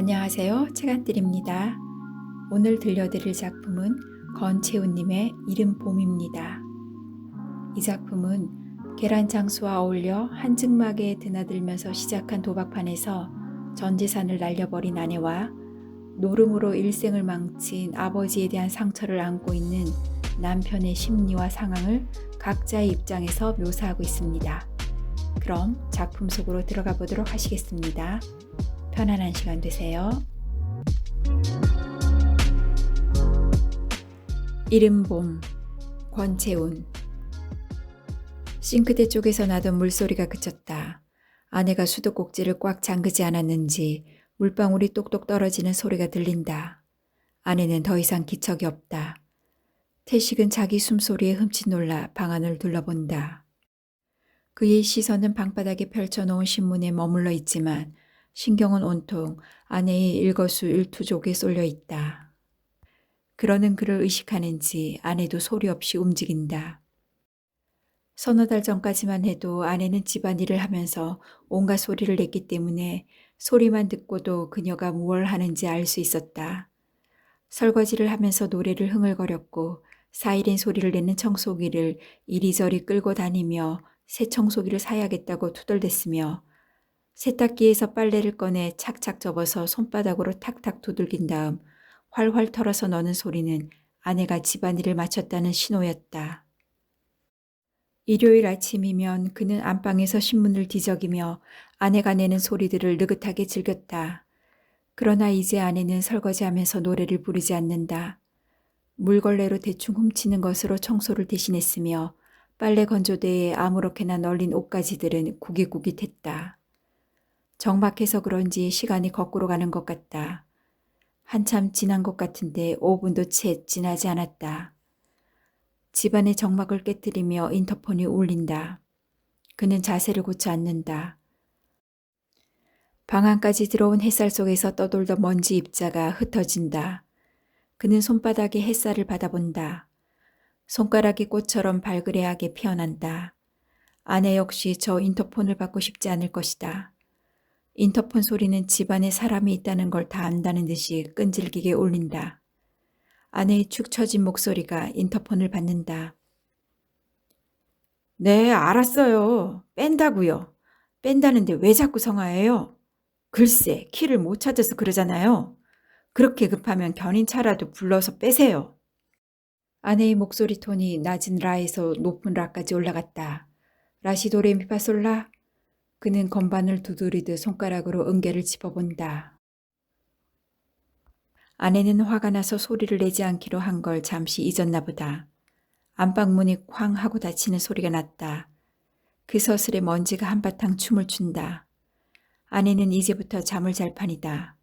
안녕하세요. 책안뜰입니다. 오늘 들려드릴 작품은 건채훈님의 이른 봄입니다. 이 작품은 계란 장수와 어울려 한증막에 드나들면서 시작한 도박판에서 전 재산을 날려버린 아내와 노름으로 일생을 망친 아버지에 대한 상처를 안고 있는 남편의 심리와 상황을 각자의 입장에서 묘사하고 있습니다. 그럼 작품 속으로 들어가 보도록 하시겠습니다. 편안한 시간 되세요. 이른 봄, 권채훈. 싱크대 쪽에서 나던 물소리가 그쳤다. 아내가 수도꼭지를 꽉 잠그지 않았는지 물방울이 똑똑 떨어지는 소리가 들린다. 아내는 더 이상 기척이 없다. 태식은 자기 숨소리에 흠칫 놀라 방 안을 둘러본다. 그의 시선은 방바닥에 펼쳐놓은 신문에 머물러 있지만 신경은 온통 아내의 일거수일투족에 쏠려 있다. 그러는 그를 의식하는지 아내도 소리 없이 움직인다. 서너 달 전까지만 해도 아내는 집안일을 하면서 온갖 소리를 냈기 때문에 소리만 듣고도 그녀가 무얼 하는지 알 수 있었다. 설거지를 하면서 노래를 흥얼거렸고 사이렌 소리를 내는 청소기를 이리저리 끌고 다니며 새 청소기를 사야겠다고 투덜댔으며 세탁기에서 빨래를 꺼내 착착 접어서 손바닥으로 탁탁 두들긴 다음 활활 털어서 넣는 소리는 아내가 집안일을 마쳤다는 신호였다. 일요일 아침이면 그는 안방에서 신문을 뒤적이며 아내가 내는 소리들을 느긋하게 즐겼다. 그러나 이제 아내는 설거지하면서 노래를 부르지 않는다. 물걸레로 대충 훔치는 것으로 청소를 대신했으며 빨래 건조대에 아무렇게나 널린 옷가지들은 구깃구깃했다. 정박해서 그런지 시간이 거꾸로 가는 것 같다. 한참 지난 것 같은데 5분도 채 지나지 않았다. 집안의 정막을 깨뜨리며 인터폰이 울린다. 그는 자세를 고쳐 앉는다. 방 안까지 들어온 햇살 속에서 떠돌던 먼지 입자가 흩어진다. 그는 손바닥에 햇살을 받아본다. 손가락이 꽃처럼 발그레하게 피어난다. 아내 역시 저 인터폰을 받고 싶지 않을 것이다. 인터폰 소리는 집안에 사람이 있다는 걸 다 안다는 듯이 끈질기게 울린다. 아내의 축 처진 목소리가 인터폰을 받는다. 네, 알았어요. 뺀다고요. 뺀다는데 왜 자꾸 성화해요? 글쎄, 키를 못 찾아서 그러잖아요. 그렇게 급하면 견인차라도 불러서 빼세요. 아내의 목소리 톤이 낮은 라에서 높은 라까지 올라갔다. 라시도레미파솔라? 그는 건반을 두드리듯 손가락으로 음계를 짚어본다. 아내는 화가 나서 소리를 내지 않기로 한 걸 잠시 잊었나 보다. 안방문이 쾅 하고 닫히는 소리가 났다. 그 서슬에 먼지가 한바탕 춤을 춘다. 아내는 이제부터 잠을 잘 판이다.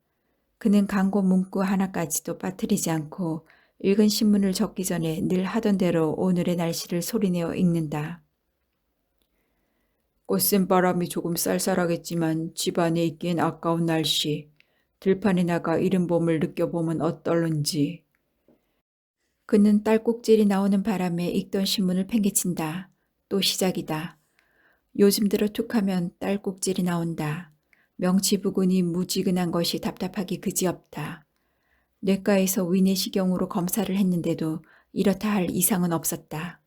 그는 광고 문구 하나까지도 빠뜨리지 않고 읽은 신문을 적기 전에 늘 하던 대로 오늘의 날씨를 소리내어 읽는다. 꽃샘 바람이 조금 쌀쌀하겠지만 집 안에 있기엔 아까운 날씨. 들판에 나가 이른 봄을 느껴보면 어떨런지. 그는 딸꾹질이 나오는 바람에 읽던 신문을 팽개친다. 또 시작이다. 요즘 들어 툭하면 딸꾹질이 나온다. 명치 부근이 무지근한 것이 답답하기 그지없다. 뇌과에서 위내시경으로 검사를 했는데도 이렇다 할 이상은 없었다.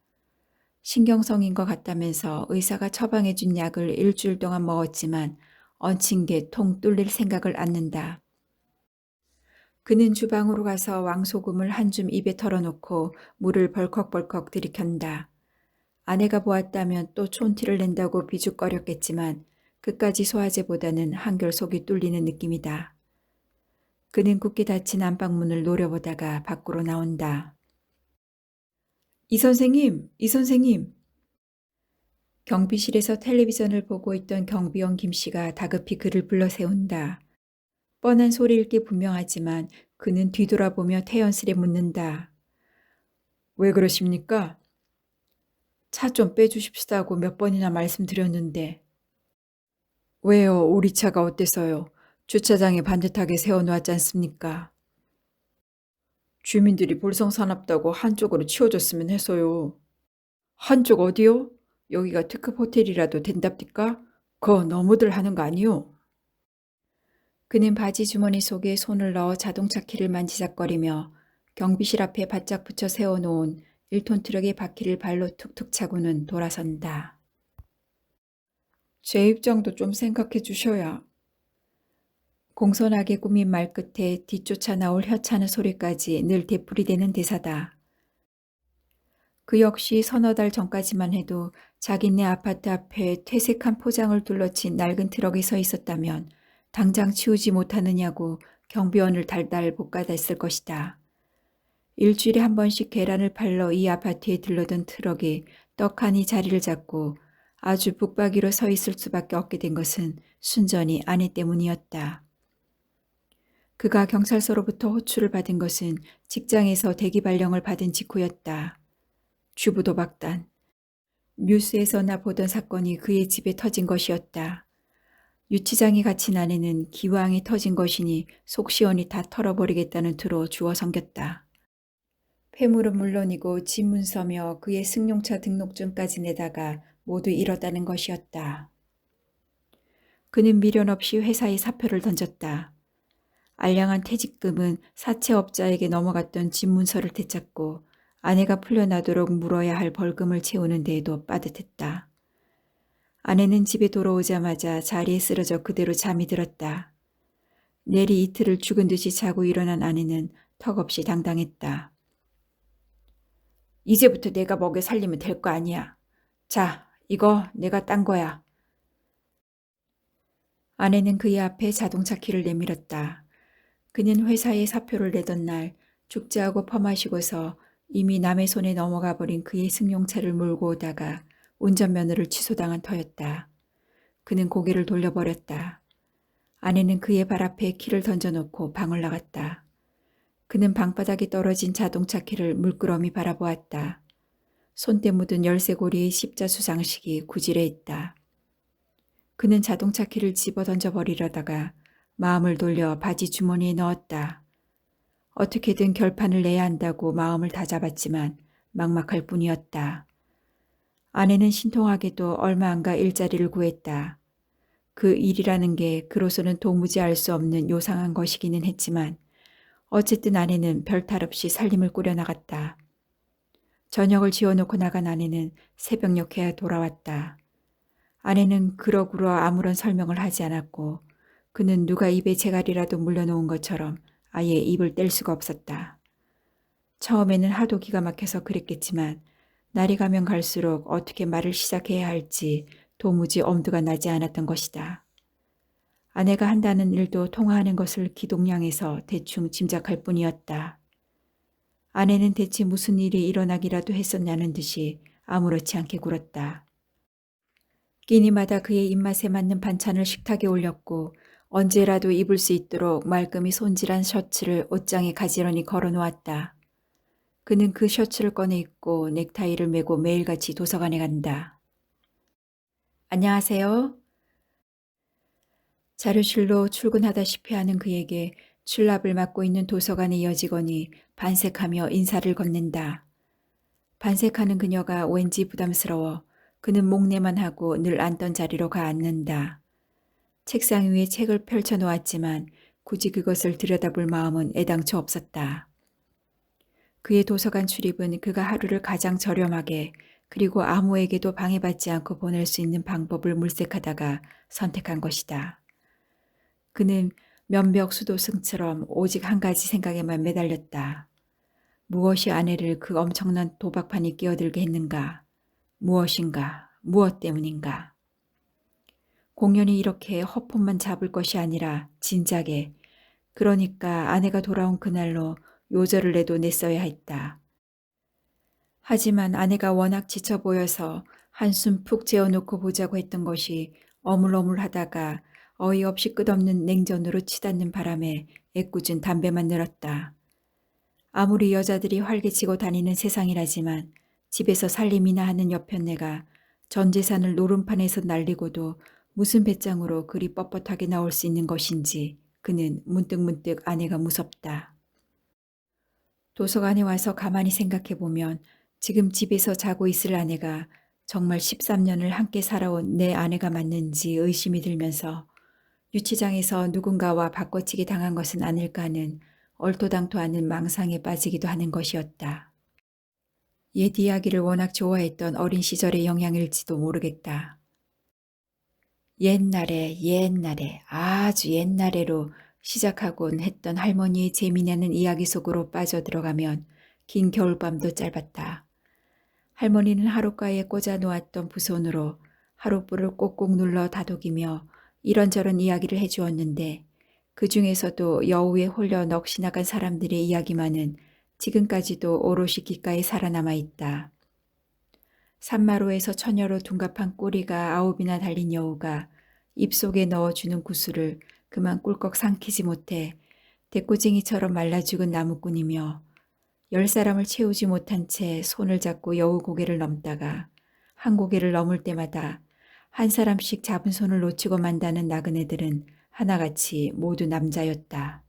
신경성인 것 같다면서 의사가 처방해준 약을 일주일 동안 먹었지만 얹힌 게 통 뚫릴 생각을 않는다. 그는 주방으로 가서 왕소금을 한 줌 입에 털어놓고 물을 벌컥벌컥 들이켠다. 아내가 보았다면 또 촌티를 낸다고 비죽거렸겠지만 그까지 소화제보다는 한결 속이 뚫리는 느낌이다. 그는 굳게 닫힌 안방문을 노려보다가 밖으로 나온다. 이 선생님, 이 선생님. 경비실에서 텔레비전을 보고 있던 경비원 김씨가 다급히 그를 불러 세운다. 뻔한 소리일 게 분명하지만 그는 뒤돌아보며 태연스레 묻는다. 왜 그러십니까? 차 좀 빼주십시다고 몇 번이나 말씀드렸는데. 왜요? 우리 차가 어때서요? 주차장에 반듯하게 세워놓았지 않습니까? 주민들이 볼성사납다고 한쪽으로 치워줬으면 해서요. 한쪽 어디요? 여기가 특급 호텔이라도 된답니까? 그거 너무들 하는 거 아니요? 그는 바지 주머니 속에 손을 넣어 자동차 키를 만지작거리며 경비실 앞에 바짝 붙여 세워놓은 1톤 트럭의 바퀴를 발로 툭툭 차고는 돌아선다. 제 입장도 좀 생각해 주셔야. 공손하게 꾸민 말끝에 뒤쫓아 나올 혀차는 소리까지 늘 되풀이되는 대사다. 그 역시 서너 달 전까지만 해도 자기네 아파트 앞에 퇴색한 포장을 둘러친 낡은 트럭이 서 있었다면 당장 치우지 못하느냐고 경비원을 달달 볶아댔을 것이다. 일주일에 한 번씩 계란을 팔러 이 아파트에 들러던 트럭이 떡하니 자리를 잡고 아주 북박이로 서 있을 수밖에 없게 된 것은 순전히 아내 때문이었다. 그가 경찰서로부터 호출을 받은 것은 직장에서 대기 발령을 받은 직후였다. 주부도박단. 뉴스에서나 보던 사건이 그의 집에 터진 것이었다. 유치장이 갇힌 아내는 기왕에 터진 것이니 속 시원히 다 털어버리겠다는 투로 주워 섬겼다. 폐물은 물론이고 집 문서며 그의 승용차 등록증까지 내다가 모두 잃었다는 것이었다. 그는 미련 없이 회사에 사표를 던졌다. 알량한 퇴직금은 사채업자에게 넘어갔던 집 문서를 되찾고 아내가 풀려나도록 물어야 할 벌금을 채우는 데에도 빠듯했다. 아내는 집에 돌아오자마자 자리에 쓰러져 그대로 잠이 들었다. 내리 이틀을 죽은 듯이 자고 일어난 아내는 턱없이 당당했다. 이제부터 내가 먹여 살리면 될 거 아니야. 자, 이거 내가 딴 거야. 아내는 그의 앞에 자동차 키를 내밀었다. 그는 회사에 사표를 내던 날 죽자하고 퍼마시고서 이미 남의 손에 넘어가 버린 그의 승용차를 몰고 오다가 운전면허를 취소당한 터였다. 그는 고개를 돌려버렸다. 아내는 그의 발 앞에 키를 던져놓고 방을 나갔다. 그는 방바닥에 떨어진 자동차 키를 물끄러미 바라보았다. 손때 묻은 열쇠고리의 십자수장식이 구질해 있다. 그는 자동차 키를 집어 던져버리려다가 마음을 돌려 바지 주머니에 넣었다. 어떻게든 결판을 내야 한다고 마음을 다잡았지만 막막할 뿐이었다. 아내는 신통하게도 얼마 안가 일자리를 구했다. 그 일이라는 게 그로서는 도무지 알 수 없는 요상한 것이기는 했지만 어쨌든 아내는 별탈 없이 살림을 꾸려나갔다. 저녁을 지어놓고 나간 아내는 새벽녘에 돌아왔다. 아내는 그러구러 아무런 설명을 하지 않았고 그는 누가 입에 재갈이라도 물려놓은 것처럼 아예 입을 뗄 수가 없었다. 처음에는 하도 기가 막혀서 그랬겠지만 날이 가면 갈수록 어떻게 말을 시작해야 할지 도무지 엄두가 나지 않았던 것이다. 아내가 한다는 일도 통화하는 것을 기동량에서 대충 짐작할 뿐이었다. 아내는 대체 무슨 일이 일어나기라도 했었냐는 듯이 아무렇지 않게 굴었다. 끼니마다 그의 입맛에 맞는 반찬을 식탁에 올렸고 언제라도 입을 수 있도록 말끔히 손질한 셔츠를 옷장에 가지런히 걸어놓았다. 그는 그 셔츠를 꺼내 입고 넥타이를 메고 매일같이 도서관에 간다. 안녕하세요. 자료실로 출근하다시피 하는 그에게 출납을 맡고 있는 도서관의 여직원이 반색하며 인사를 건넨다. 반색하는 그녀가 왠지 부담스러워 그는 목례만 하고 늘 앉던 자리로 가 앉는다. 책상 위에 책을 펼쳐 놓았지만 굳이 그것을 들여다볼 마음은 애당초 없었다. 그의 도서관 출입은 그가 하루를 가장 저렴하게 그리고 아무에게도 방해받지 않고 보낼 수 있는 방법을 물색하다가 선택한 것이다. 그는 면벽 수도승처럼 오직 한 가지 생각에만 매달렸다. 무엇이 아내를 그 엄청난 도박판에 끼어들게 했는가? 무엇인가? 무엇 때문인가? 공연히 이렇게 허폰만 잡을 것이 아니라 진작에, 그러니까 아내가 돌아온 그날로 요절을 내도 냈어야 했다. 하지만 아내가 워낙 지쳐 보여서 한숨 푹 재워놓고 보자고 했던 것이 어물어물하다가 어이없이 끝없는 냉전으로 치닫는 바람에 애꿎은 담배만 늘었다. 아무리 여자들이 활개치고 다니는 세상이라지만 집에서 살림이나 하는 여편네가 전 재산을 노름판에서 날리고도 무슨 배짱으로 그리 뻣뻣하게 나올 수 있는 것인지 그는 문득문득 아내가 무섭다. 도서관에 와서 가만히 생각해보면 지금 집에서 자고 있을 아내가 정말 13년을 함께 살아온 내 아내가 맞는지 의심이 들면서 유치장에서 누군가와 바꿔치기 당한 것은 아닐까 하는 얼토당토하는 망상에 빠지기도 하는 것이었다. 옛 이야기를 워낙 좋아했던 어린 시절의 영향일지도 모르겠다. 옛날에 아주 옛날에로 시작하곤 했던 할머니의 재미나는 이야기 속으로 빠져들어가면 긴 겨울밤도 짧았다. 할머니는 하룻가에 꽂아 놓았던 부손으로 하룻불을 꼭꼭 눌러 다독이며 이런저런 이야기를 해주었는데 그 중에서도 여우에 홀려 넋이 나간 사람들의 이야기만은 지금까지도 오롯이 귓가에 살아남아 있다. 산마루에서 처녀로 둔갑한 꼬리가 9이나 달린 여우가 입속에 넣어주는 구슬을 그만 꿀꺽 삼키지 못해 대꼬쟁이처럼 말라 죽은 나무꾼이며 10사람을 채우지 못한 채 손을 잡고 여우 고개를 넘다가 한 고개를 넘을 때마다 한 사람씩 잡은 손을 놓치고 만다는 나그네들은 하나같이 모두 남자였다.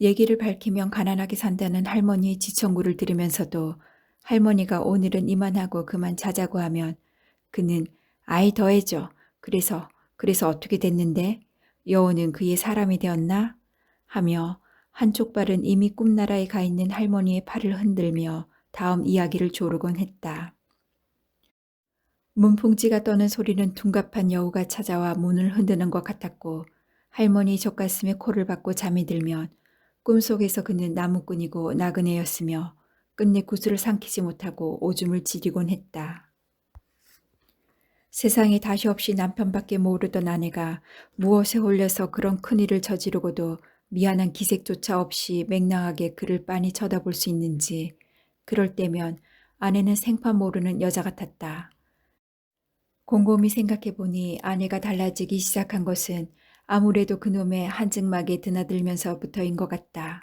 얘기를 밝히면 가난하게 산다는 할머니의 지청구를 들으면서도 할머니가 오늘은 이만하고 그만 자자고 하면 그는 아이 더해줘. 그래서 어떻게 됐는데? 여우는 그의 사람이 되었나? 하며 한쪽 발은 이미 꿈나라에 가 있는 할머니의 팔을 흔들며 다음 이야기를 조르곤 했다. 문풍지가 떠는 소리는 둔갑한 여우가 찾아와 문을 흔드는 것 같았고 할머니 젖가슴에 코를 박고 잠이 들면 꿈속에서 그는 나무꾼이고 나그네였으며 끝내 구슬을 삼키지 못하고 오줌을 지리곤 했다. 세상에 다시 없이 남편밖에 모르던 아내가 무엇에 홀려서 그런 큰일을 저지르고도 미안한 기색조차 없이 맹랑하게 그를 빤히 쳐다볼 수 있는지 그럴 때면 아내는 생판 모르는 여자 같았다. 곰곰이 생각해보니 아내가 달라지기 시작한 것은 아무래도 그놈의 한증막에 드나들면서부터인 것 같다.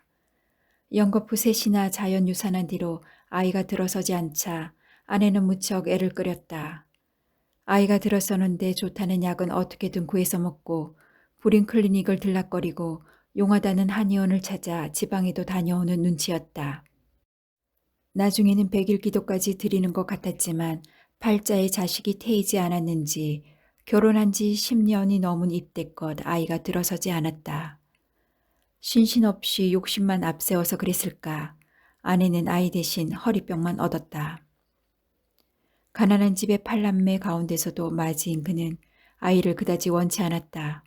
연거푸 셋이나 자연유산한 뒤로 아이가 들어서지 않자 아내는 무척 애를 끓였다. 아이가 들어서는데 좋다는 약은 어떻게든 구해서 먹고 불임 클리닉을 들락거리고 용하다는 한의원을 찾아 지방에도 다녀오는 눈치였다. 나중에는 100일 기도까지 드리는 것 같았지만 팔자에 자식이 태이지 않았는지 결혼한 지 10년이 넘은 입대껏 아이가 들어서지 않았다. 신신없이 욕심만 앞세워서 그랬을까. 아내는 아이 대신 허리병만 얻었다. 가난한 집의 8남매 가운데서도 맞이인 그는 아이를 그다지 원치 않았다.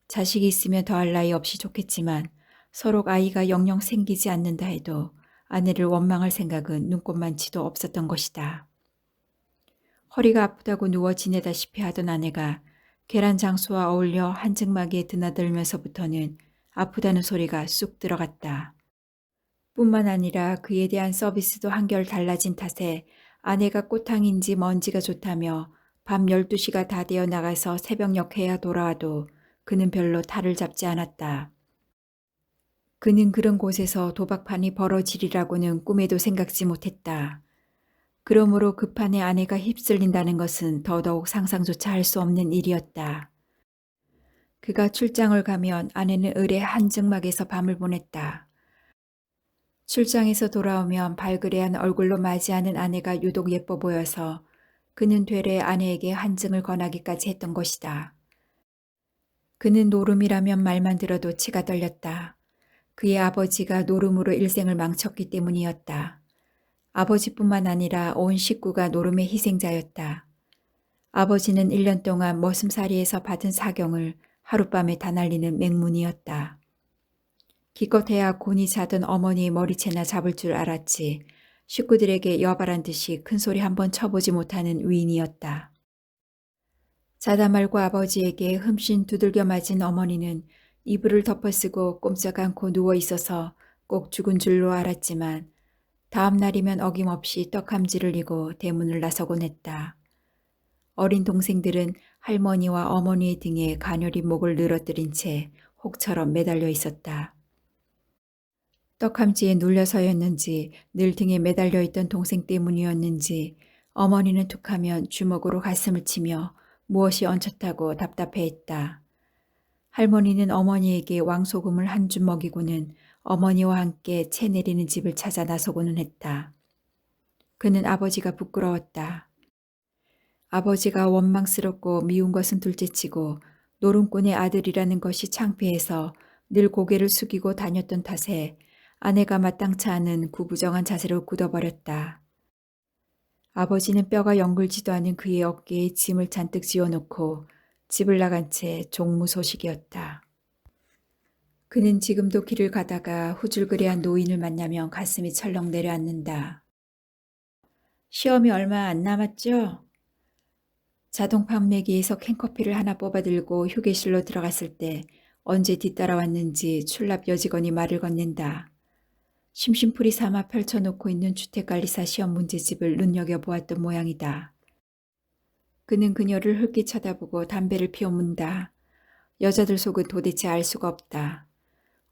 자식이 있으면 더할 나위 없이 좋겠지만 서로 아이가 영영 생기지 않는다 해도 아내를 원망할 생각은 눈꼽만치도 없었던 것이다. 허리가 아프다고 누워 지내다시피 하던 아내가 계란 장수와 어울려 한증막에 드나들면서부터는 아프다는 소리가 쑥 들어갔다. 뿐만 아니라 그에 대한 서비스도 한결 달라진 탓에 아내가 꽃향인지 먼지가 좋다며 밤 12시가 다 되어 나가서 새벽녘 해야 돌아와도 그는 별로 탈을 잡지 않았다. 그는 그런 곳에서 도박판이 벌어지리라고는 꿈에도 생각지 못했다. 그러므로 그 판에 아내가 휩쓸린다는 것은 더더욱 상상조차 할 수 없는 일이었다. 그가 출장을 가면 아내는 을의 한증막에서 밤을 보냈다. 출장에서 돌아오면 발그레한 얼굴로 맞이하는 아내가 유독 예뻐 보여서 그는 되레 아내에게 한증을 권하기까지 했던 것이다. 그는 노름이라면 말만 들어도 치가 떨렸다. 그의 아버지가 노름으로 일생을 망쳤기 때문이었다. 아버지뿐만 아니라 온 식구가 노름의 희생자였다. 아버지는 1년 동안 머슴살이에서 받은 사경을 하룻밤에 다 날리는 맹문이었다. 기껏해야 곤히 자던 어머니의 머리채나 잡을 줄 알았지 식구들에게 여발한 듯이 큰소리 한번 쳐보지 못하는 위인이었다. 자다 말고 아버지에게 흠씬 두들겨 맞은 어머니는 이불을 덮어쓰고 꼼짝 않고 누워 있어서 꼭 죽은 줄로 알았지만 다음 날이면 어김없이 떡함지를 이고 대문을 나서곤 했다. 어린 동생들은 할머니와 어머니의 등에 가녀린 목을 늘어뜨린 채 혹처럼 매달려 있었다. 떡함지에 눌려서였는지 늘 등에 매달려 있던 동생 때문이었는지 어머니는 툭하면 주먹으로 가슴을 치며 무엇이 얹혔다고 답답해했다. 할머니는 어머니에게 왕소금을 한 줌 먹이고는 어머니와 함께 채 내리는 집을 찾아 나서고는 했다. 그는 아버지가 부끄러웠다. 아버지가 원망스럽고 미운 것은 둘째치고 노름꾼의 아들이라는 것이 창피해서 늘 고개를 숙이고 다녔던 탓에 아내가 마땅치 않은 구부정한 자세로 굳어버렸다. 아버지는 뼈가 연글지도 않은 그의 어깨에 짐을 잔뜩 지어놓고 집을 나간 채 종무소식이었다. 그는 지금도 길을 가다가 후줄그레한 노인을 만나면 가슴이 철렁 내려앉는다. 시험이 얼마 안 남았죠? 자동 판매기에서 캔커피를 하나 뽑아들고 휴게실로 들어갔을 때 언제 뒤따라왔는지 출납 여직원이 말을 건넨다. 심심풀이 삼아 펼쳐놓고 있는 주택관리사 시험 문제집을 눈여겨보았던 모양이다. 그는 그녀를 흘낏 쳐다보고 담배를 피워 문다. 여자들 속은 도대체 알 수가 없다.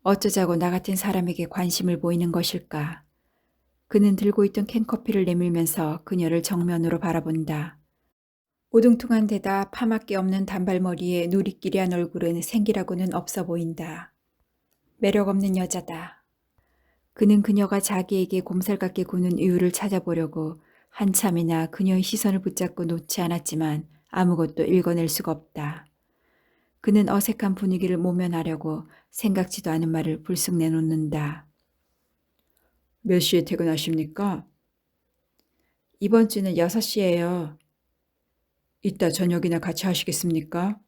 어쩌자고 나 같은 사람에게 관심을 보이는 것일까? 그는 들고 있던 캔커피를 내밀면서 그녀를 정면으로 바라본다. 우둥퉁한 데다 파맞게 없는 단발머리에 누리끼리한 얼굴은 생기라고는 없어 보인다. 매력 없는 여자다. 그는 그녀가 자기에게 곰살같게 구는 이유를 찾아보려고 한참이나 그녀의 시선을 붙잡고 놓지 않았지만 아무것도 읽어낼 수가 없다. 그는 어색한 분위기를 모면하려고 생각지도 않은 말을 불쑥 내놓는다. 몇 시에 퇴근하십니까? 이번 주는 6시예요. 이따 저녁이나 같이 하시겠습니까?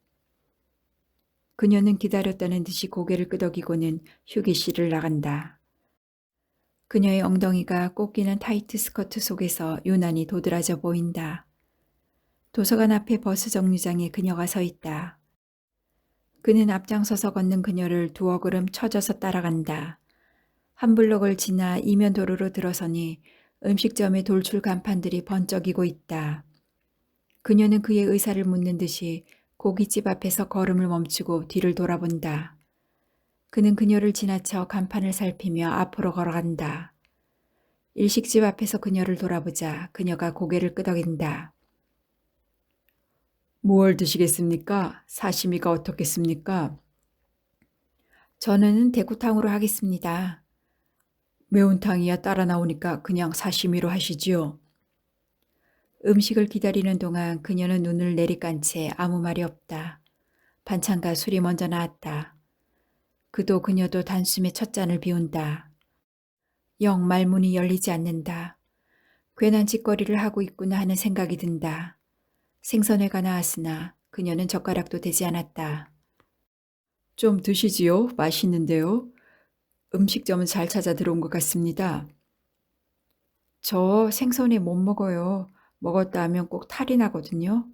그녀는 기다렸다는 듯이 고개를 끄덕이고는 휴게실을 나간다. 그녀의 엉덩이가 꽂기는 타이트 스커트 속에서 유난히 도드라져 보인다. 도서관 앞에 버스 정류장에 그녀가 서 있다. 그는 앞장서서 걷는 그녀를 두어 걸음 처져서 따라간다. 한 블록을 지나 이면 도로로 들어서니 음식점의 돌출 간판들이 번쩍이고 있다. 그녀는 그의 의사를 묻는 듯이 고깃집 앞에서 걸음을 멈추고 뒤를 돌아본다. 그는 그녀를 지나쳐 간판을 살피며 앞으로 걸어간다. 일식집 앞에서 그녀를 돌아보자 그녀가 고개를 끄덕인다. 무얼 드시겠습니까? 사시미가 어떻겠습니까? 저는 대구탕으로 하겠습니다. 매운탕이야 따라 나오니까 그냥 사시미로 하시지요. 음식을 기다리는 동안 그녀는 눈을 내리깐 채 아무 말이 없다. 반찬과 술이 먼저 나왔다. 그도 그녀도 단숨에 첫 잔을 비운다. 영 말문이 열리지 않는다. 괜한 짓거리를 하고 있구나 하는 생각이 든다. 생선회가 나왔으나 그녀는 젓가락도 대지 않았다. 좀 드시지요? 맛있는데요. 음식점은 잘 찾아 들어온 것 같습니다. 저 생선회 못 먹어요. 먹었다 하면 꼭 탈이 나거든요.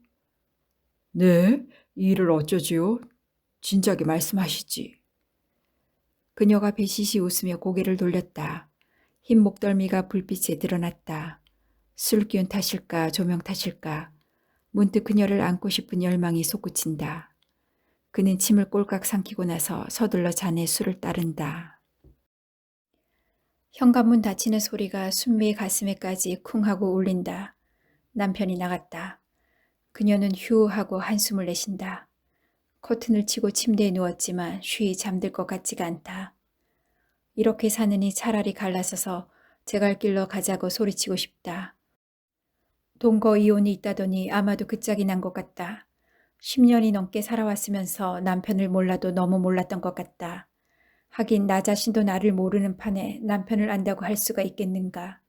네? 이 일을 어쩌지요? 진작에 말씀하시지. 그녀가 배시시 웃으며 고개를 돌렸다. 흰 목덜미가 불빛에 드러났다. 술 기운 탓일까 조명 탓일까 문득 그녀를 안고 싶은 열망이 솟구친다. 그는 침을 꼴깍 삼키고 나서 서둘러 잔에 술을 따른다. 현관문 닫히는 소리가 순미의 가슴에까지 쿵 하고 울린다. 남편이 나갔다. 그녀는 휴 하고 한숨을 내쉰다. 커튼을 치고 침대에 누웠지만 쉬이 잠들 것 같지가 않다. 이렇게 사느니 차라리 갈라서서 제 갈 길로 가자고 소리치고 싶다. 동거 이혼이 있다더니 아마도 그 짝이 난 것 같다. 10년이 넘게 살아왔으면서 남편을 몰라도 너무 몰랐던 것 같다. 하긴 나 자신도 나를 모르는 판에 남편을 안다고 할 수가 있겠는가.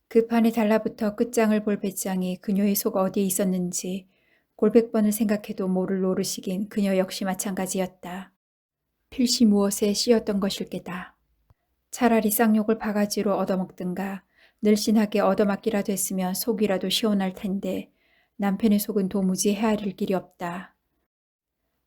그 판에 달라붙어 끝장을 볼 배짱이 그녀의 속 어디에 있었는지 골백 번을 생각해도 모를 노릇이긴 그녀 역시 마찬가지였다. 필시 무엇에 씌었던 것일 게다. 차라리 쌍욕을 바가지로 얻어먹든가 늘씬하게 얻어맞기라도 했으면 속이라도 시원할 텐데 남편의 속은 도무지 헤아릴 길이 없다.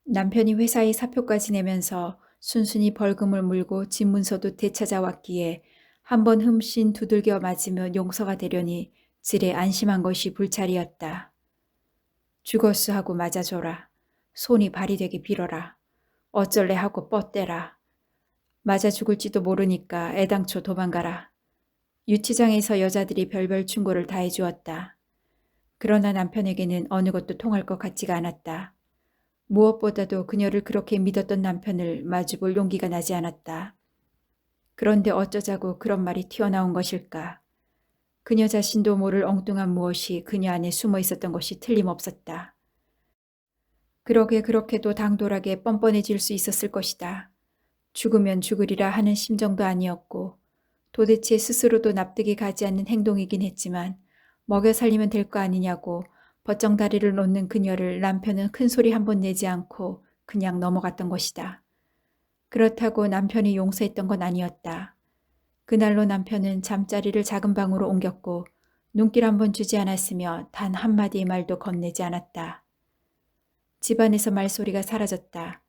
남편이 회사에 사표까지 내면서 순순히 벌금을 물고 집 문서도 되찾아왔기에 한번 흠씬 두들겨 맞으며 용서가 되려니 지레 안심한 것이 불찰이었다. 죽었어 하고 맞아줘라. 손이 발이 되게 빌어라. 어쩔래 하고 뻗대라. 맞아 죽을지도 모르니까 애당초 도망가라. 유치장에서 여자들이 별별 충고를 다 해주었다. 그러나 남편에게는 어느 것도 통할 것 같지가 않았다. 무엇보다도 그녀를 그렇게 믿었던 남편을 마주볼 용기가 나지 않았다. 그런데 어쩌자고 그런 말이 튀어나온 것일까. 그녀 자신도 모를 엉뚱한 무엇이 그녀 안에 숨어 있었던 것이 틀림없었다. 그러게 그렇게도 당돌하게 뻔뻔해질 수 있었을 것이다. 죽으면 죽으리라 하는 심정도 아니었고 도대체 스스로도 납득이 가지 않는 행동이긴 했지만 먹여 살리면 될 거 아니냐고 벗정다리를 놓는 그녀를 남편은 큰 소리 한 번 내지 않고 그냥 넘어갔던 것이다. 그렇다고 남편이 용서했던 건 아니었다. 그날로 남편은 잠자리를 작은 방으로 옮겼고 눈길 한 번 주지 않았으며 단 한마디의 말도 건네지 않았다. 집안에서 말소리가 사라졌다.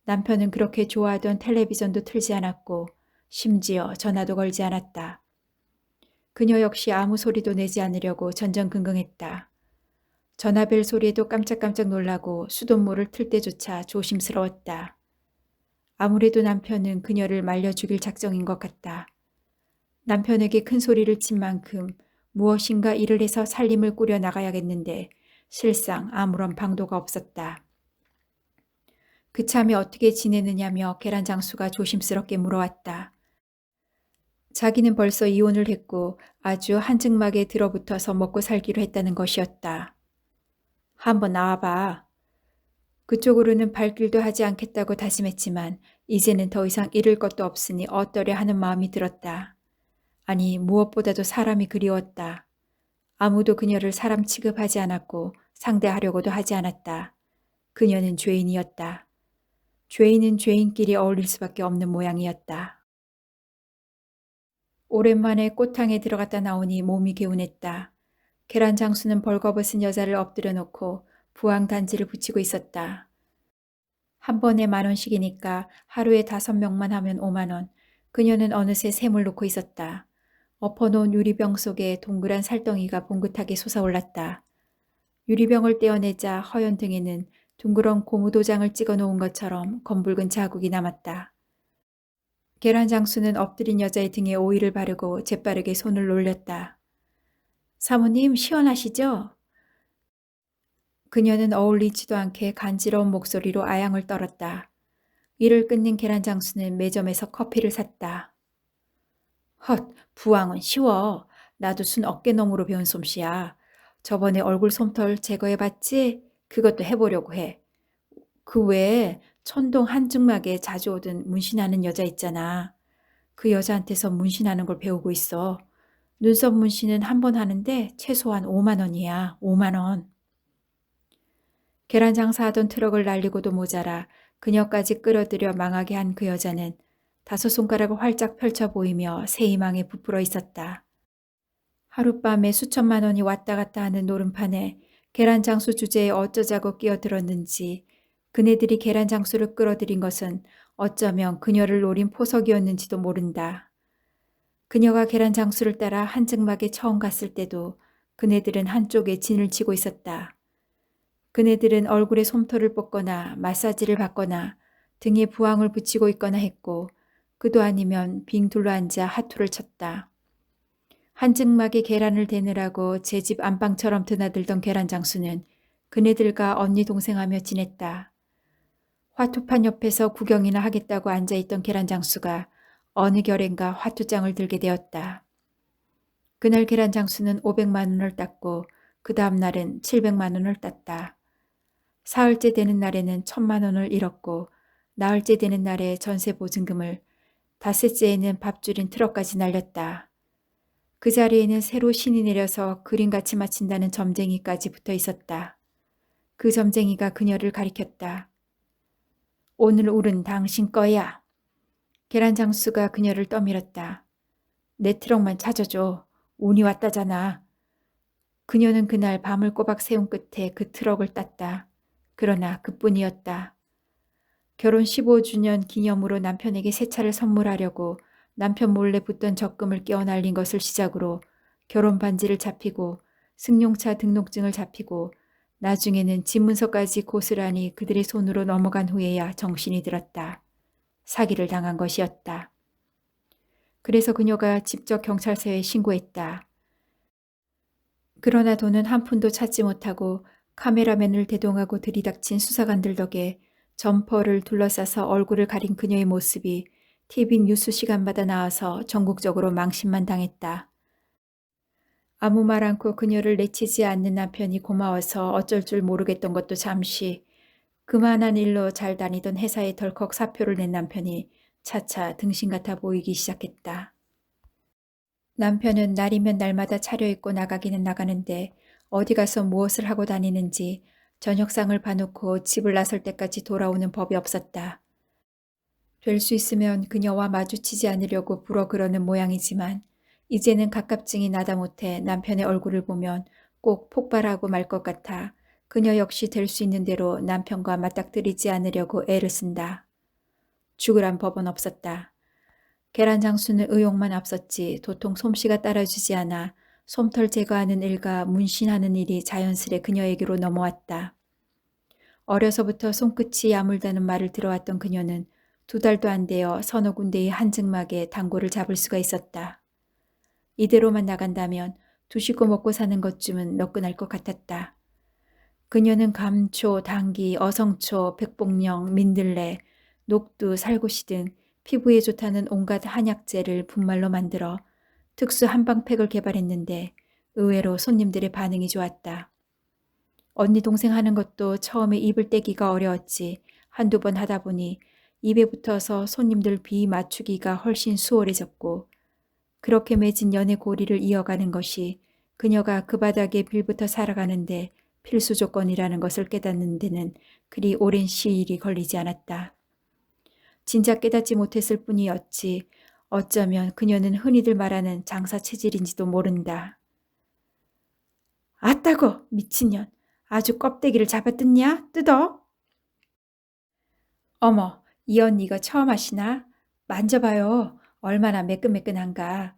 남편은 그렇게 좋아하던 텔레비전도 틀지 않았고 심지어 전화도 걸지 않았다. 그녀 역시 아무 소리도 내지 않으려고 전전긍긍했다. 전화벨 소리에도 깜짝깜짝 놀라고 수돗물을 틀 때조차 조심스러웠다. 아무래도 남편은 그녀를 말려 죽일 작정인 것 같다. 남편에게 큰 소리를 친 만큼 무엇인가 일을 해서 살림을 꾸려 나가야겠는데 실상 아무런 방도가 없었다. 그참에 어떻게 지내느냐며 계란 장수가 조심스럽게 물어왔다. 자기는 벌써 이혼을 했고 아주 한증막에 들어붙어서 먹고 살기로 했다는 것이었다. 한번 나와봐. 그쪽으로는 발길도 하지 않겠다고 다짐했지만 이제는 더 이상 잃을 것도 없으니 어떠려 하는 마음이 들었다. 아니 무엇보다도 사람이 그리웠다. 아무도 그녀를 사람 취급하지 않았고 상대하려고도 하지 않았다. 그녀는 죄인이었다. 죄인은 죄인끼리 어울릴 수밖에 없는 모양이었다. 오랜만에 꽃탕에 들어갔다 나오니 몸이 개운했다. 계란 장수는 벌거벗은 여자를 엎드려 놓고 부항 단지를 붙이고 있었다. 한 번에 10,000원씩이니까 하루에 5명만 하면 50,000원. 그녀는 어느새 샘을 놓고 있었다. 엎어놓은 유리병 속에 동그란 살덩이가 봉긋하게 솟아올랐다. 유리병을 떼어내자 허연 등에는 둥그런 고무도장을 찍어 놓은 것처럼 검붉은 자국이 남았다. 계란 장수는 엎드린 여자의 등에 오일을 바르고 재빠르게 손을 놀렸다. 사모님 시원하시죠? 그녀는 어울리지도 않게 간지러운 목소리로 아양을 떨었다. 일을 끝낸 계란 장수는 매점에서 커피를 샀다. 헛, 부항은 쉬워. 나도 순 어깨너머로 배운 솜씨야. 저번에 얼굴 솜털 제거해봤지? 그것도 해보려고 해. 그 외에 천동 한증막에 자주 오던 문신하는 여자 있잖아. 그 여자한테서 문신하는 걸 배우고 있어. 눈썹 문신은 한 번 하는데 최소한 50,000원이야. 50,000원. 계란 장사하던 트럭을 날리고도 모자라 그녀까지 끌어들여 망하게 한 그 여자는 5손가락을 활짝 펼쳐 보이며 새 희망에 부풀어 있었다. 하룻밤에 수천만 원이 왔다 갔다 하는 노름판에 계란 장수 주제에 어쩌자고 끼어들었는지 그네들이 계란 장수를 끌어들인 것은 어쩌면 그녀를 노린 포석이었는지도 모른다. 그녀가 계란 장수를 따라 한증막에 처음 갔을 때도 그네들은 한쪽에 진을 치고 있었다. 그네들은 얼굴에 솜털을 뽑거나 마사지를 받거나 등에 부항을 붙이고 있거나 했고 그도 아니면 빙 둘러앉아 하투를 쳤다. 한증막에 계란을 대느라고 제 집 안방처럼 드나들던 계란 장수는 그네들과 언니 동생하며 지냈다. 화투판 옆에서 구경이나 하겠다고 앉아있던 계란 장수가 어느 결엔가 화투장을 들게 되었다. 그날 계란 장수는 500만 원을 땄고 그 다음 날은 700만 원을 땄다. 사흘째 되는 날에는 1,000만 원을 잃었고 나흘째 되는 날에 전세 보증금을, 닷새째에는 밥줄인 트럭까지 날렸다. 그 자리에는 새로 신이 내려서 그림같이 마친다는 점쟁이까지 붙어 있었다. 그 점쟁이가 그녀를 가리켰다. 오늘 울은 당신 거야. 계란 장수가 그녀를 떠밀었다. 내 트럭만 찾아줘. 운이 왔다잖아. 그녀는 그날 밤을 꼬박 새운 끝에 그 트럭을 땄다. 그러나 그뿐이었다. 결혼 15주년 기념으로 남편에게 새 차를 선물하려고 남편 몰래 붙던 적금을 깨어날린 것을 시작으로 결혼 반지를 잡히고 승용차 등록증을 잡히고 나중에는 집문서까지 고스란히 그들의 손으로 넘어간 후에야 정신이 들었다. 사기를 당한 것이었다. 그래서 그녀가 직접 경찰서에 신고했다. 그러나 돈은 한 푼도 찾지 못하고 카메라맨을 대동하고 들이닥친 수사관들 덕에 점퍼를 둘러싸서 얼굴을 가린 그녀의 모습이 TV 뉴스 시간마다 나와서 전국적으로 망신만 당했다. 아무 말 않고 그녀를 내치지 않는 남편이 고마워서 어쩔 줄 모르겠던 것도 잠시, 그만한 일로 잘 다니던 회사에 덜컥 사표를 낸 남편이 차차 등신 같아 보이기 시작했다. 남편은 날이면 날마다 차려입고 나가기는 나가는데 어디 가서 무엇을 하고 다니는지 저녁상을 봐놓고 집을 나설 때까지 돌아오는 법이 없었다. 될 수 있으면 그녀와 마주치지 않으려고 불어 그러는 모양이지만 이제는 갑갑증이 나다 못해 남편의 얼굴을 보면 꼭 폭발하고 말 것 같아 그녀 역시 될 수 있는 대로 남편과 맞닥뜨리지 않으려고 애를 쓴다. 죽으란 법은 없었다. 계란 장수는 의욕만 앞섰지 도통 솜씨가 따라주지 않아 솜털 제거하는 일과 문신하는 일이 자연스레 그녀에게로 넘어왔다. 어려서부터 손끝이 야물다는 말을 들어왔던 그녀는 2달도 안 되어 서너 군데의 한증막에 단골을 잡을 수가 있었다. 이대로만 나간다면 두시고 먹고 사는 것쯤은 너끈할 것 같았다. 그녀는 감초, 당귀, 어성초, 백복령, 민들레, 녹두, 살구시 등 피부에 좋다는 온갖 한약재를 분말로 만들어 특수 한방팩을 개발했는데 의외로 손님들의 반응이 좋았다. 언니 동생 하는 것도 처음에 입을 떼기가 어려웠지 한두 번 하다 보니 입에 붙어서 손님들 비 맞추기가 훨씬 수월해졌고 그렇게 맺은 연애 고리를 이어가는 것이 그녀가 그 바닥에 빌붙어 살아가는데 필수 조건이라는 것을 깨닫는 데는 그리 오랜 시일이 걸리지 않았다. 진작 깨닫지 못했을 뿐이었지 어쩌면 그녀는 흔히들 말하는 장사 체질인지도 모른다. 아따고 미친년 아주 껍데기를 잡아뜯냐 뜯어? 어머 이 언니가 처음 하시나? 만져봐요. 얼마나 매끈매끈한가.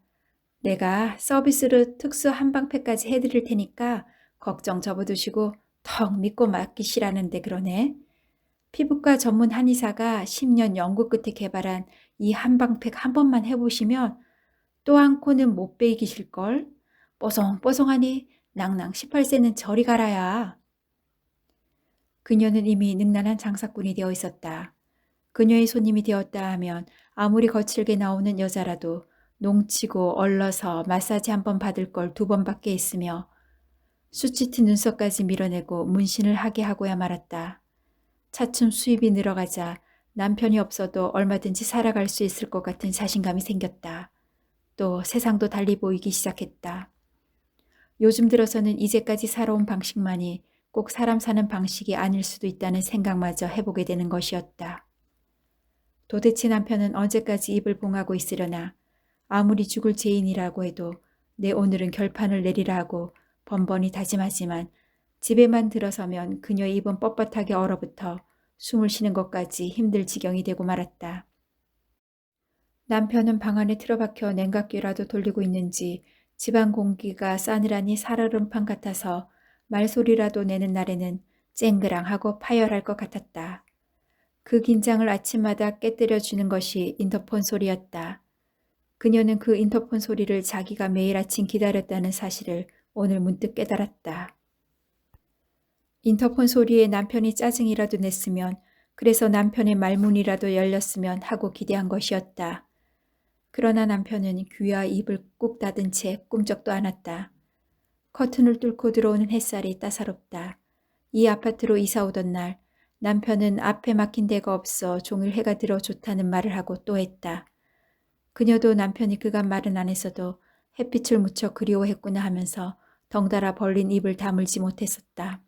내가 서비스로 특수 한방팩까지 해드릴 테니까 걱정 접어두시고 턱 믿고 맡기시라는데 그러네. 피부과 전문 한의사가 10년 연구 끝에 개발한 이 한방팩 한 번만 해보시면 또 한 코는 못 베이기실걸. 뽀송뽀송하니 낭낭 18세는 저리 가라야. 그녀는 이미 능란한 장사꾼이 되어 있었다. 그녀의 손님이 되었다 하면 아무리 거칠게 나오는 여자라도 농치고 얼러서 마사지 한 번 받을 걸 2번밖에 했으며 수치트 눈썹까지 밀어내고 문신을 하게 하고야 말았다. 차츰 수입이 늘어가자 남편이 없어도 얼마든지 살아갈 수 있을 것 같은 자신감이 생겼다. 또 세상도 달리 보이기 시작했다. 요즘 들어서는 이제까지 살아온 방식만이 꼭 사람 사는 방식이 아닐 수도 있다는 생각마저 해보게 되는 것이었다. 도대체 남편은 언제까지 입을 봉하고 있으려나. 아무리 죽을 죄인이라고 해도 내 오늘은 결판을 내리라 하고 번번이 다짐하지만 집에만 들어서면 그녀의 입은 뻣뻣하게 얼어붙어 숨을 쉬는 것까지 힘들 지경이 되고 말았다. 남편은 방 안에 틀어박혀 냉각기라도 돌리고 있는지 집안 공기가 싸늘하니 살얼음판 같아서 말소리라도 내는 날에는 쨍그랑하고 파열할 것 같았다. 그 긴장을 아침마다 깨뜨려 주는 것이 인터폰 소리였다. 그녀는 그 인터폰 소리를 자기가 매일 아침 기다렸다는 사실을 오늘 문득 깨달았다. 인터폰 소리에 남편이 짜증이라도 냈으면 그래서 남편의 말문이라도 열렸으면 하고 기대한 것이었다. 그러나 남편은 귀와 입을 꾹 닫은 채 꿈쩍도 않았다. 커튼을 뚫고 들어오는 햇살이 따사롭다. 이 아파트로 이사 오던 날 남편은 앞에 막힌 데가 없어 종일 해가 들어 좋다는 말을 하고 또 했다. 그녀도 남편이 그간 말은 안 했어도 햇빛을 무척 그리워했구나 하면서 덩달아 벌린 입을 다물지 못했었다.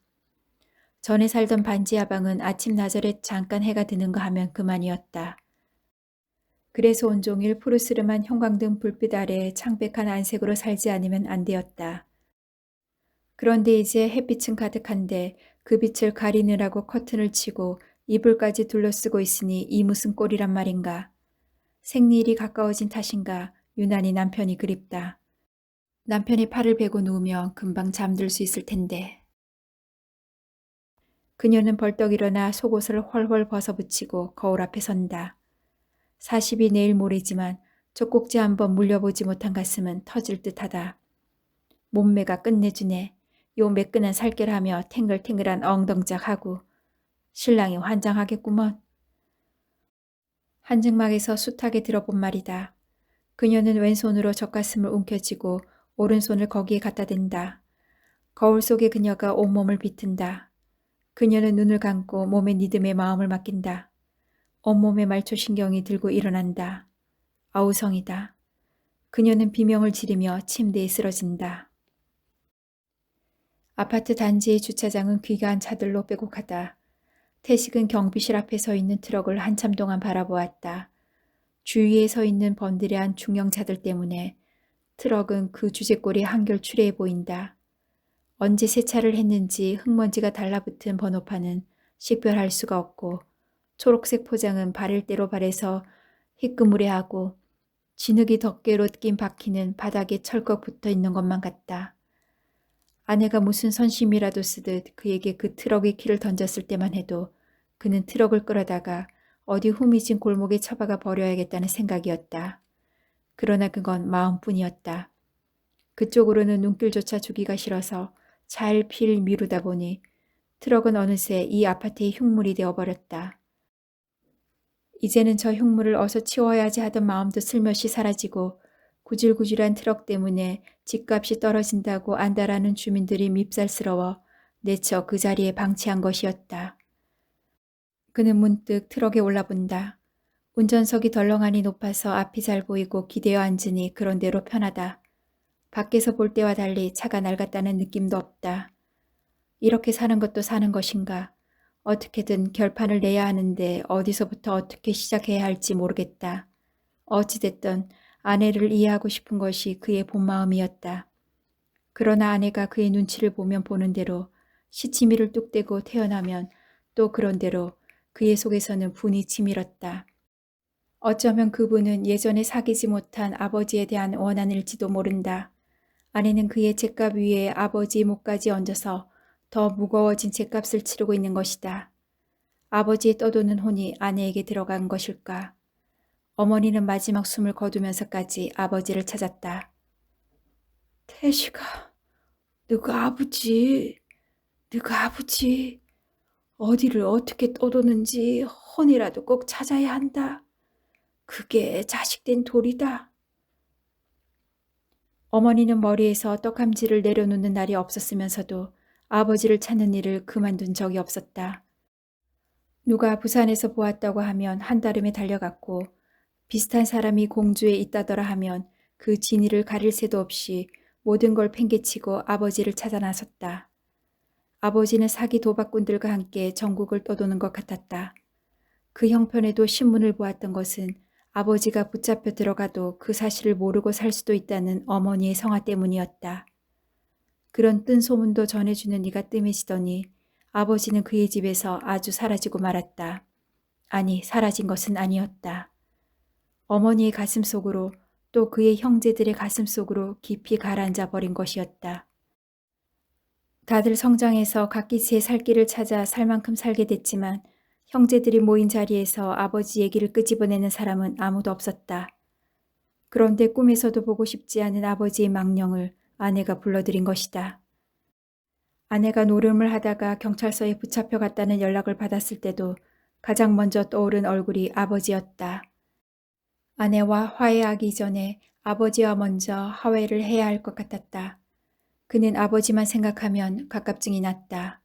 전에 살던 반지하방은 아침 나절에 잠깐 해가 드는가 하면 그만이었다. 그래서 온종일 푸르스름한 형광등 불빛 아래 창백한 안색으로 살지 않으면 안 되었다. 그런데 이제 햇빛은 가득한데 그 빛을 가리느라고 커튼을 치고 이불까지 둘러쓰고 있으니 이 무슨 꼴이란 말인가. 생리일이 가까워진 탓인가 유난히 남편이 그립다. 남편이 팔을 베고 누우면 금방 잠들 수 있을 텐데. 그녀는 벌떡 일어나 속옷을 훨훨 벗어붙이고 거울 앞에 선다. 40이 내일 모레지만 젖꼭지 한번 물려보지 못한 가슴은 터질 듯하다. 몸매가 끝내주네. 요 매끈한 살결하며 탱글탱글한 엉덩작하고 신랑이 환장하겠구먼. 한증막에서 숱하게 들어본 말이다. 그녀는 왼손으로 젖가슴을 움켜쥐고 오른손을 거기에 갖다 댄다. 거울 속에 그녀가 온몸을 비튼다. 그녀는 눈을 감고 몸의 리듬에 마음을 맡긴다. 온몸의 말초신경이 들고 일어난다. 아우성이다. 그녀는 비명을 지르며 침대에 쓰러진다. 아파트 단지의 주차장은 귀가한 차들로 빼곡하다. 태식은 경비실 앞에 서 있는 트럭을 한참 동안 바라보았다. 주위에 서 있는 번들해한 중형차들 때문에 트럭은 그 주제꼴이 한결 추레해 보인다. 언제 세차를 했는지 흙먼지가 달라붙은 번호판은 식별할 수가 없고 초록색 포장은 바를 대로 발에서 희끄무레하고 진흙이 덮개로 낀 바퀴는 바닥에 철컥 붙어 있는 것만 같다. 아내가 무슨 선심이라도 쓰듯 그에게 그 트럭의 키를 던졌을 때만 해도 그는 트럭을 끌어다가 어디 후미진 골목에 처박아 버려야겠다는 생각이었다. 그러나 그건 마음뿐이었다. 그쪽으로는 눈길조차 주기가 싫어서 차일피일 미루다 보니 트럭은 어느새 이 아파트의 흉물이 되어버렸다. 이제는 저 흉물을 어서 치워야지 하던 마음도 슬며시 사라지고 구질구질한 트럭 때문에 집값이 떨어진다고 안달하는 주민들이 밉살스러워 내쳐 그 자리에 방치한 것이었다. 그는 문득 트럭에 올라본다. 운전석이 덜렁하니 높아서 앞이 잘 보이고 기대어 앉으니 그런대로 편하다. 밖에서 볼 때와 달리 차가 낡았다는 느낌도 없다. 이렇게 사는 것도 사는 것인가. 어떻게든 결판을 내야 하는데 어디서부터 어떻게 시작해야 할지 모르겠다. 어찌됐든 아내를 이해하고 싶은 것이 그의 본마음이었다. 그러나 아내가 그의 눈치를 보면 보는 대로 시치미를 뚝 떼고 태어나면 또 그런 대로 그의 속에서는 분이 치밀었다. 어쩌면 그분은 예전에 사귀지 못한 아버지에 대한 원한일지도 모른다. 아내는 그의 죗값 위에 아버지의 목까지 얹어서 더 무거워진 죗값을 치르고 있는 것이다. 아버지의 떠도는 혼이 아내에게 들어간 것일까. 어머니는 마지막 숨을 거두면서까지 아버지를 찾았다. 태식아, 너가 아버지, 어디를 어떻게 떠도는지 혼이라도 꼭 찾아야 한다. 그게 자식된 도리다. 어머니는 머리에서 떡함지를 내려놓는 날이 없었으면서도 아버지를 찾는 일을 그만둔 적이 없었다. 누가 부산에서 보았다고 하면 한달음에 달려갔고 비슷한 사람이 공주에 있다더라 하면 그 진위를 가릴 새도 없이 모든 걸 팽개치고 아버지를 찾아 나섰다. 아버지는 사기 도박꾼들과 함께 전국을 떠도는 것 같았다. 그 형편에도 신문을 보았던 것은 아버지가 붙잡혀 들어가도 그 사실을 모르고 살 수도 있다는 어머니의 성화 때문이었다. 그런 뜬 소문도 전해주는 이가 뜸해지더니 아버지는 그의 집에서 아주 사라지고 말았다. 아니, 사라진 것은 아니었다. 어머니의 가슴 속으로 또 그의 형제들의 가슴 속으로 깊이 가라앉아 버린 것이었다. 다들 성장해서 각기 제 살 길을 찾아 살 만큼 살게 됐지만 형제들이 모인 자리에서 아버지 얘기를 끄집어내는 사람은 아무도 없었다. 그런데 꿈에서도 보고 싶지 않은 아버지의 망령을 아내가 불러들인 것이다. 아내가 노름을 하다가 경찰서에 붙잡혀 갔다는 연락을 받았을 때도 가장 먼저 떠오른 얼굴이 아버지였다. 아내와 화해하기 전에 아버지와 먼저 화해를 해야 할 것 같았다. 그는 아버지만 생각하면 갑갑증이 났다.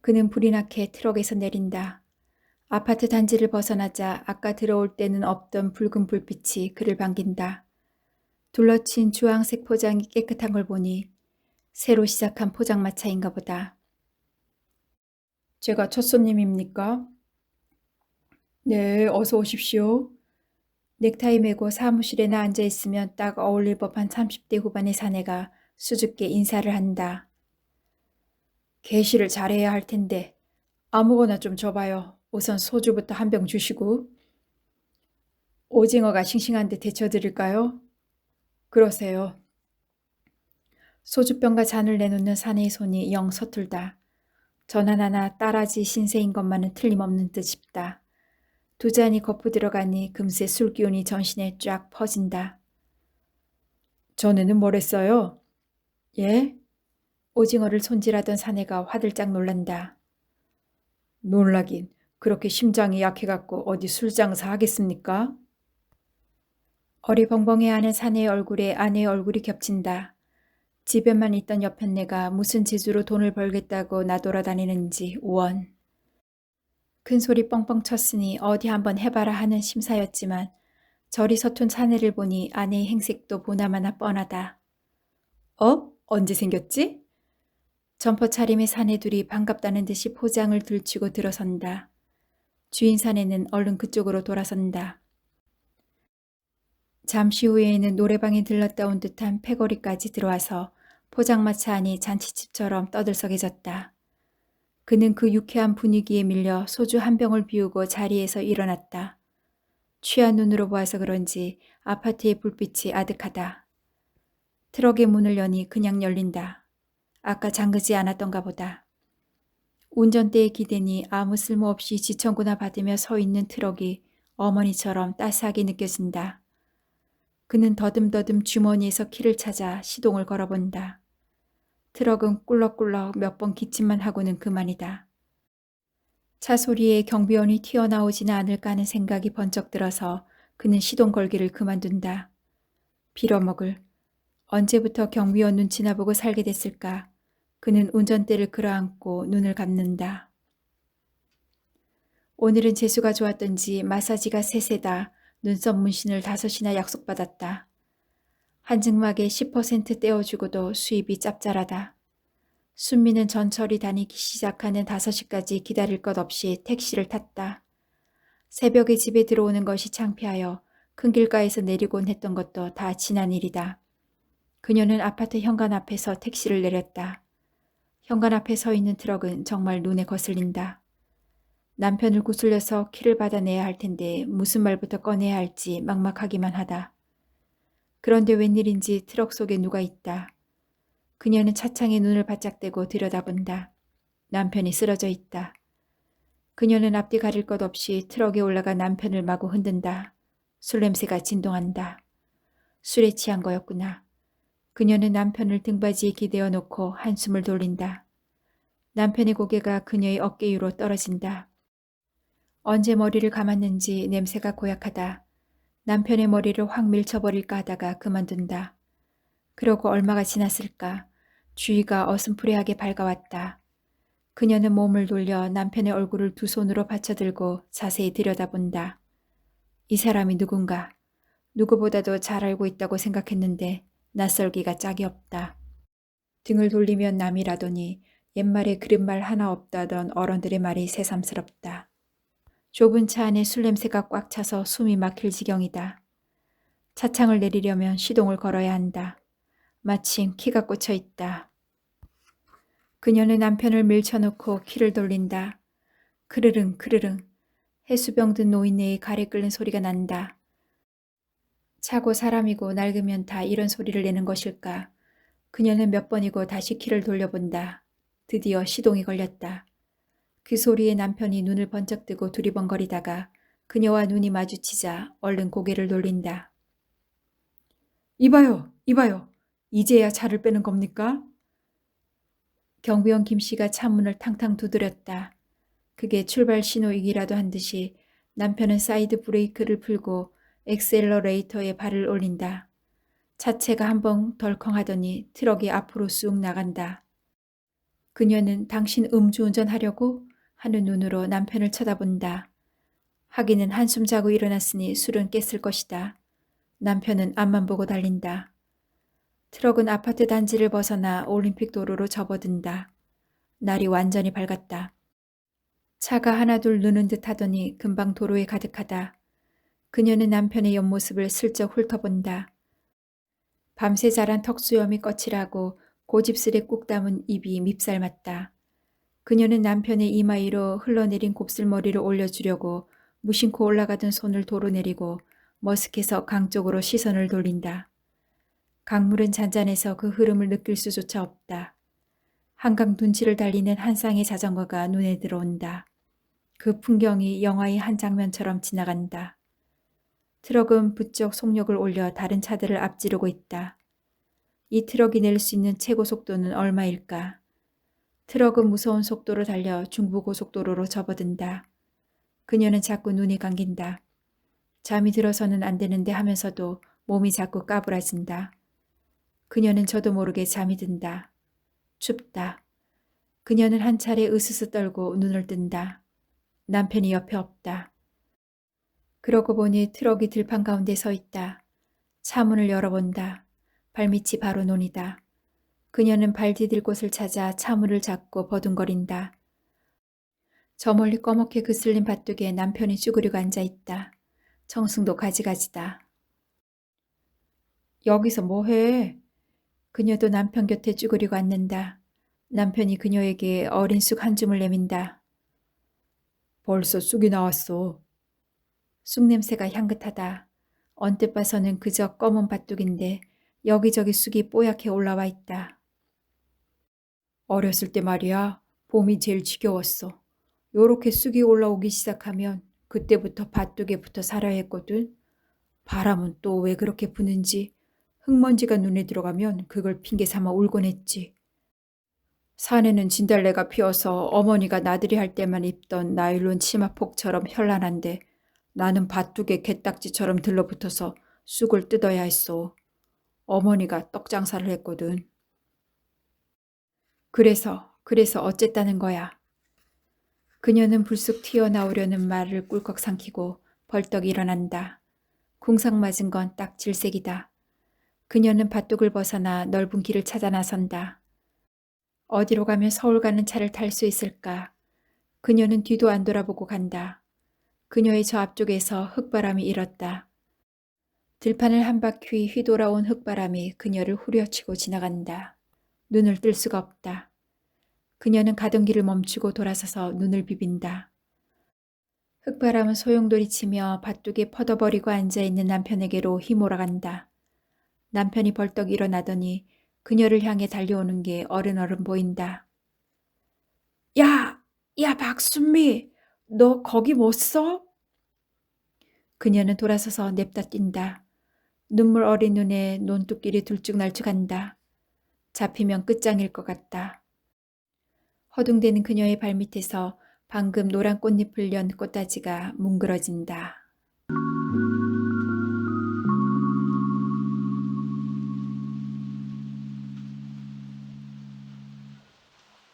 그는 불이 나게 트럭에서 내린다. 아파트 단지를 벗어나자 아까 들어올 때는 없던 붉은 불빛이 그를 반긴다. 둘러친 주황색 포장이 깨끗한 걸 보니 새로 시작한 포장마차인가 보다. 제가 첫 손님입니까? 네, 어서 오십시오. 넥타이 메고 사무실에나 앉아있으면 딱 어울릴 법한 30대 후반의 사내가 수줍게 인사를 한다. 개시를 잘해야 할 텐데 아무거나 좀 줘봐요. 우선 소주부터 한 병 주시고. 오징어가 싱싱한데 데쳐드릴까요? 그러세요. 소주병과 잔을 내놓는 사내의 손이 영 서툴다. 전화 하나 따라지 신세인 것만은 틀림없는 듯 싶다. 두 잔이 거푸 들어가니 금세 술기운이 전신에 쫙 퍼진다. 전에는 뭘 했어요? 예? 오징어를 손질하던 사내가 화들짝 놀란다. 놀라긴 그렇게 심장이 약해갖고 어디 술장사 하겠습니까? 어리벙벙해하는 사내의 얼굴에 아내의 얼굴이 겹친다. 집에만 있던 여편네가 무슨 재주로 돈을 벌겠다고 나돌아다니는지 우원. 큰 소리 뻥뻥 쳤으니 어디 한번 해봐라 하는 심사였지만 저리 서툰 사내를 보니 아내의 행색도 보나마나 뻔하다. 언제 생겼지? 점퍼 차림의 사내 둘이 반갑다는 듯이 포장을 들추고 들어선다. 주인 사내는 얼른 그쪽으로 돌아선다. 잠시 후에는 노래방에 들렀다 온 듯한 패거리까지 들어와서 포장마차 안이 잔치집처럼 떠들썩해졌다. 그는 그 유쾌한 분위기에 밀려 소주 한 병을 비우고 자리에서 일어났다. 취한 눈으로 보아서 그런지 아파트의 불빛이 아득하다. 트럭의 문을 여니 그냥 열린다. 아까 잠그지 않았던가 보다. 운전대에 기대니 아무 쓸모없이 지청구나 받으며 서 있는 트럭이 어머니처럼 따스하게 느껴진다. 그는 더듬더듬 주머니에서 키를 찾아 시동을 걸어본다. 트럭은 꿀럭꿀럭 몇 번 기침만 하고는 그만이다. 차 소리에 경비원이 튀어나오지는 않을까 하는 생각이 번쩍 들어서 그는 시동 걸기를 그만둔다. 빌어먹을. 언제부터 경비원 눈치나 보고 살게 됐을까. 그는 운전대를 끌어안고 눈을 감는다. 오늘은 재수가 좋았던지 마사지가 세세다. 눈썹 문신을 5이나 약속받았다. 한증막에 10% 떼어주고도 수입이 짭짤하다. 순미는 전철이 다니기 시작하는 5시까지 기다릴 것 없이 택시를 탔다. 새벽에 집에 들어오는 것이 창피하여 큰 길가에서 내리곤 했던 것도 다 지난 일이다. 그녀는 아파트 현관 앞에서 택시를 내렸다. 현관 앞에 서 있는 트럭은 정말 눈에 거슬린다. 남편을 구슬려서 키를 받아내야 할 텐데 무슨 말부터 꺼내야 할지 막막하기만 하다. 그런데 웬일인지 트럭 속에 누가 있다. 그녀는 차창에 눈을 바짝 떼고 들여다본다. 남편이 쓰러져 있다. 그녀는 앞뒤 가릴 것 없이 트럭에 올라가 남편을 마구 흔든다. 술 냄새가 진동한다. 술에 취한 거였구나. 그녀는 남편을 등받이에 기대어 놓고 한숨을 돌린다. 남편의 고개가 그녀의 어깨 위로 떨어진다. 언제 머리를 감았는지 냄새가 고약하다. 남편의 머리를 확 밀쳐버릴까 하다가 그만둔다. 그러고 얼마가 지났을까. 주위가 어슴푸레하게 밝아왔다. 그녀는 몸을 돌려 남편의 얼굴을 두 손으로 받쳐들고 자세히 들여다본다. 이 사람이 누군가. 누구보다도 잘 알고 있다고 생각했는데 낯설기가 짝이 없다. 등을 돌리면 남이라더니 옛말에 그런 말 하나 없다던 어른들의 말이 새삼스럽다. 좁은 차 안에 술 냄새가 꽉 차서 숨이 막힐 지경이다. 차창을 내리려면 시동을 걸어야 한다. 마침 키가 꽂혀 있다. 그녀는 남편을 밀쳐놓고 키를 돌린다. 크르릉 크르릉 해수병 든 노인네의 가래 끓는 소리가 난다. 차고 사람이고 낡으면 다 이런 소리를 내는 것일까. 그녀는 몇 번이고 다시 키를 돌려본다. 드디어 시동이 걸렸다. 그 소리에 남편이 눈을 번쩍 뜨고 두리번거리다가 그녀와 눈이 마주치자 얼른 고개를 돌린다. 이봐요, 이봐요. 이제야 차를 빼는 겁니까? 경비원 김씨가 차문을 탕탕 두드렸다. 그게 출발 신호이기라도 한 듯이 남편은 사이드 브레이크를 풀고 엑셀러레이터에 발을 올린다. 차체가 한번 덜컹하더니 트럭이 앞으로 쑥 나간다. 그녀는 당신 음주운전하려고? 하는 눈으로 남편을 쳐다본다. 하기는 한숨 자고 일어났으니 술은 깼을 것이다. 남편은 앞만 보고 달린다. 트럭은 아파트 단지를 벗어나 올림픽 도로로 접어든다. 날이 완전히 밝았다. 차가 하나둘 느는 듯 하더니 금방 도로에 가득하다. 그녀는 남편의 옆모습을 슬쩍 훑어본다. 밤새 자란 턱수염이 거칠하고 고집스레 꾹 담은 입이 밉살맞다. 그녀는 남편의 이마 위로 흘러내린 곱슬머리를 올려주려고 무심코 올라가던 손을 도로 내리고 머쓱해서 강 쪽으로 시선을 돌린다. 강물은 잔잔해서 그 흐름을 느낄 수조차 없다. 한강 둔치를 달리는 한 쌍의 자전거가 눈에 들어온다. 그 풍경이 영화의 한 장면처럼 지나간다. 트럭은 부쩍 속력을 올려 다른 차들을 앞지르고 있다. 이 트럭이 낼 수 있는 최고 속도는 얼마일까? 트럭은 무서운 속도로 달려 중부고속도로로 접어든다. 그녀는 자꾸 눈이 감긴다. 잠이 들어서는 안 되는데 하면서도 몸이 자꾸 까부라진다. 그녀는 저도 모르게 잠이 든다. 춥다. 그녀는 한 차례 으스스 떨고 눈을 뜬다. 남편이 옆에 없다. 그러고 보니 트럭이 들판 가운데 서 있다. 차문을 열어본다. 발밑이 바로 논이다. 그녀는 발 디딜 곳을 찾아 차문을 잡고 버둥거린다. 저 멀리 꺼멓게 그슬린 밭둑에 남편이 쭈그리고 앉아있다. 청승도 가지가지다. 여기서 뭐해? 그녀도 남편 곁에 쭈그리고 앉는다. 남편이 그녀에게 어린 쑥 한 줌을 내민다. 벌써 쑥이 나왔어. 쑥 냄새가 향긋하다. 언뜻 봐서는 그저 검은 밭둑인데 여기저기 쑥이 뽀얗게 올라와 있다. 어렸을 때 말이야, 봄이 제일 지겨웠어. 요렇게 쑥이 올라오기 시작하면 그때부터 밭둑에 붙어 살아야 했거든. 바람은 또 왜 그렇게 부는지 흙먼지가 눈에 들어가면 그걸 핑계 삼아 울곤 했지. 산에는 진달래가 피어서 어머니가 나들이 할 때만 입던 나일론 치마폭처럼 현란한데 나는 밭둑에 개딱지처럼 들러붙어서 쑥을 뜯어야 했어. 어머니가 떡 장사를 했거든. 그래서 어쨌다는 거야. 그녀는 불쑥 튀어나오려는 말을 꿀꺽 삼키고 벌떡 일어난다. 궁상 맞은 건 딱 질색이다. 그녀는 밭둑을 벗어나 넓은 길을 찾아 나선다. 어디로 가면 서울 가는 차를 탈 수 있을까? 그녀는 뒤도 안 돌아보고 간다. 그녀의 저 앞쪽에서 흙바람이 일었다. 들판을 한 바퀴 휘돌아온 흙바람이 그녀를 후려치고 지나간다. 눈을 뜰 수가 없다. 그녀는 가던 길을 멈추고 돌아서서 눈을 비빈다. 흙바람은 소용돌이치며 밭둑에 퍼져버리고 앉아있는 남편에게로 휘몰아간다. 남편이 벌떡 일어나더니 그녀를 향해 달려오는 게 어른어른 보인다. 야! 야 박순미! 너 거기 못 써? 그녀는 돌아서서 냅다 뛴다. 눈물 어린 눈에 논뚝길이 들쭉날쭉한다. 잡히면 끝장일 것 같다. 허둥대는 그녀의 발밑에서 방금 노란 꽃잎을 연 꽃다지가 뭉그러진다.